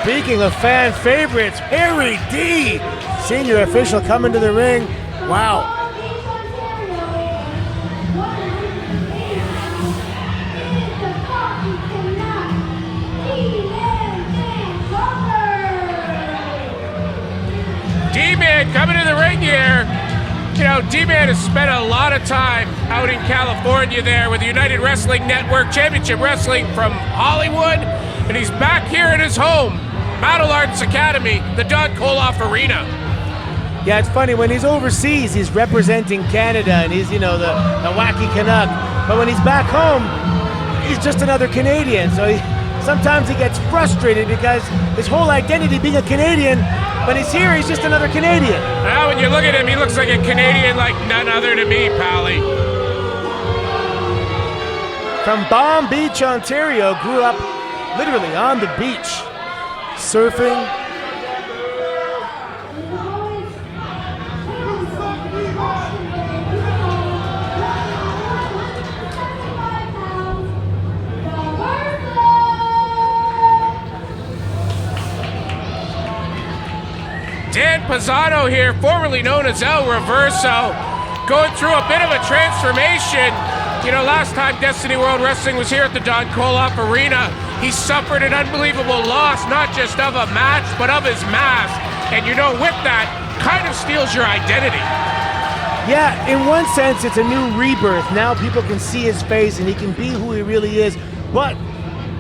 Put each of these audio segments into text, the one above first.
Speaking of fan favorites, Harry D, senior official, coming to the ring. Wow. D-Man coming to the ring here. You know, D-Man has spent a lot of time out in California there with the United Wrestling Network Championship Wrestling from Hollywood, and he's back here in his home, Battle Arts Academy, the Don Koloff Arena. Yeah, it's funny, when he's overseas, he's representing Canada, and he's, you know, the wacky Canuck. But when he's back home, he's just another Canadian. So sometimes he gets frustrated because his whole identity being a Canadian, when he's here, he's just another Canadian. Now, when you look at him, he looks like a Canadian like none other to me, Pally. From Palm Beach, Ontario, grew up literally on the beach, surfing. Dan Pizzano here, formerly known as El Reverso, going through a bit of a transformation. You know, last time Destiny World Wrestling was here at the Don Koloff Arena, he suffered an unbelievable loss, not just of a match, but of his mask. And you know, with that, kind of steals your identity. Yeah, in one sense, it's a new rebirth. Now people can see his face and he can be who he really is. But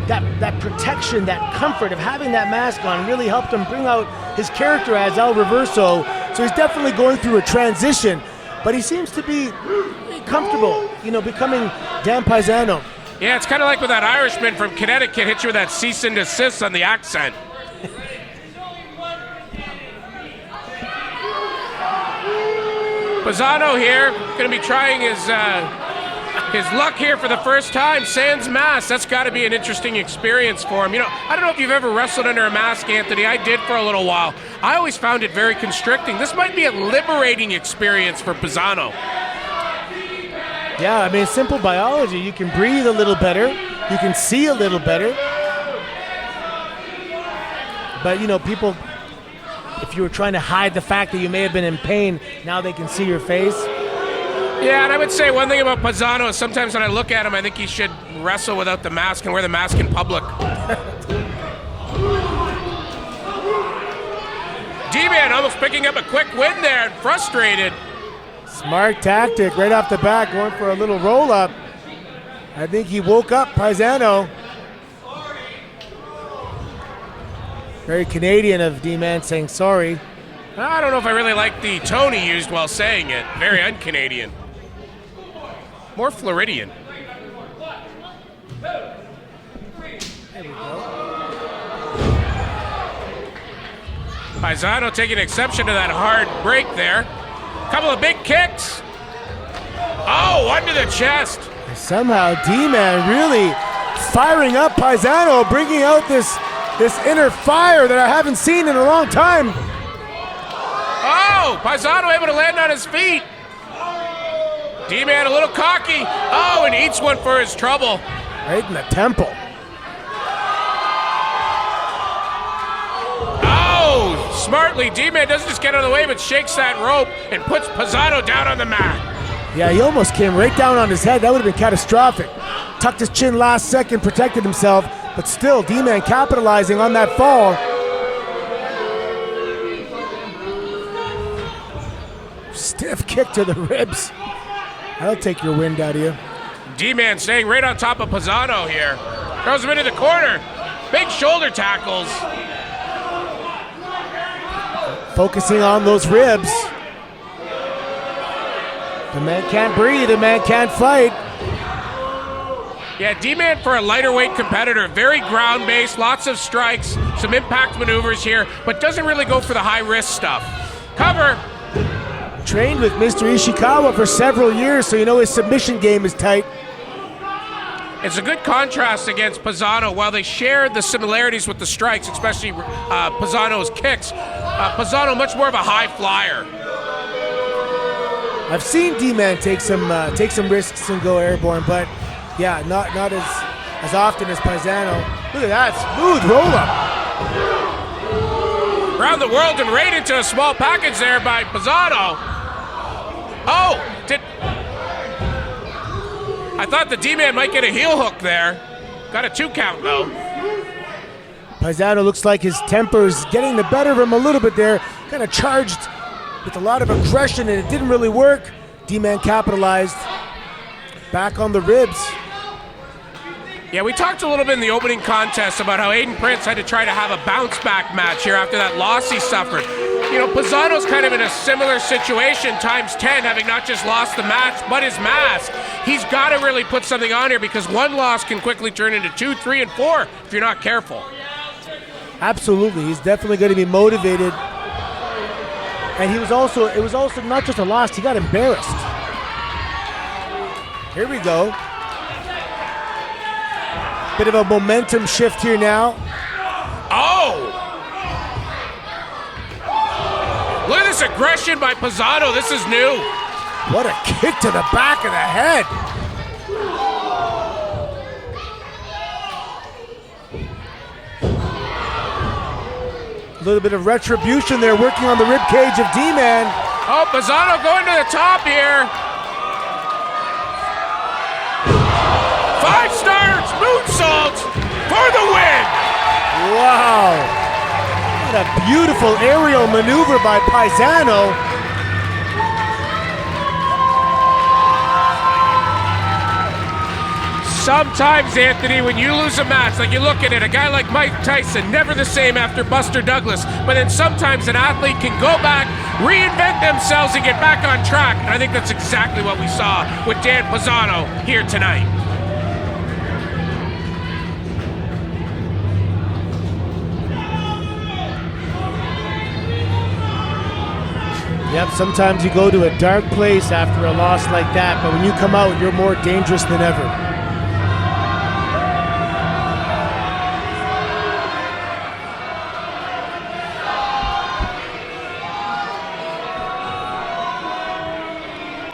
that protection, that comfort of having that mask on really helped him bring out his character as El Reverso. So he's definitely going through a transition, but he seems to be comfortable, you know, becoming Dan Pizzano. Yeah, it's kind of like when that Irishman from Connecticut hit you with that cease and desist on the accent. Pizzano here, going to be trying his luck here for the first time. Sans mask, that's got to be an interesting experience for him. You know, I don't know if you've ever wrestled under a mask, Anthony. I did for a little while. I always found it very constricting. This might be a liberating experience for Pizzano. Yeah, I mean, simple biology. You can breathe a little better. You can see a little better. But, you know, people, if you were trying to hide the fact that you may have been in pain, now they can see your face. Yeah, and I would say one thing about Pizzano is sometimes when I look at him, I think he should wrestle without the mask and wear the mask in public. D-Man almost picking up a quick win there and frustrated. Smart tactic right off the bat, going for a little roll-up. I think he woke up Pizzano. Very Canadian of D-Man saying sorry. I don't know if I really like the tone he used while saying it. Very un-Canadian. More Floridian. There we go. Pizzano taking exception to that hard break there. Couple of big kicks. Oh, under the chest. Somehow D-Man really firing up Pizzano, bringing out this inner fire that I haven't seen in a long time. Oh, Pizzano able to land on his feet. D-Man a little cocky. Oh, and eats one for his trouble. Right in the temple. Oh, smartly, D-Man doesn't just get out of the way, but shakes that rope and puts Pizzano down on the mat. Yeah, he almost came right down on his head. That would have been catastrophic. Tucked his chin last second, protected himself, but still, D-Man capitalizing on that fall. Stiff kick to the ribs. That'll take your wind out of you. D-Man staying right on top of Pizzano here. Throws him into the corner. Big shoulder tackles. Focusing on those ribs. The man can't breathe, the man can't fight. Yeah, D-Man for a lighter weight competitor, very ground-based, lots of strikes, some impact maneuvers here, but doesn't really go for the high-risk stuff. Cover. Trained with Mr. Ishikawa for several years, so you know his submission game is tight. It's a good contrast against Pizzano. While they share the similarities with the strikes, especially Pizzano's kicks, Pizzano much more of a high flyer. I've seen D-Man take some risks and go airborne, but yeah, not as often as Pizzano. Look at that smooth roll up. Around the world and right into a small package there by Pizzano. Oh, I thought the D-Man might get a heel hook there. Got a 2 count though. Pizzano looks like his temper's getting the better of him a little bit there. Kind of charged with a lot of aggression and it didn't really work. D-Man capitalized. Back on the ribs. Yeah, we talked a little bit in the opening contest about how Aiden Prince had to try to have a bounce-back match here after that loss he suffered. You know, Pizzano's kind of in a similar situation, times 10, having not just lost the match, but his mask. He's got to really put something on here because one loss can quickly turn into 2, 3, and 4 if you're not careful. Absolutely, he's definitely going to be motivated. And it was also not just a loss, he got embarrassed. Here we go. Bit of a momentum shift here now. Oh! Look at this aggression by Pizzano. This is new. What a kick to the back of the head. A little bit of retribution there, working on the ribcage of D-Man. Oh, Pizzano going to the top here. 5 stars, moonsault for the win. Wow. What a beautiful aerial maneuver by Pizzano. Sometimes, Anthony, when you lose a match, like you look at it, a guy like Mike Tyson, never the same after Buster Douglas, but then sometimes an athlete can go back, reinvent themselves, and get back on track. And I think that's exactly what we saw with Dan Pizzano here tonight. Yep, sometimes you go to a dark place after a loss like that, but when you come out, you're more dangerous than ever.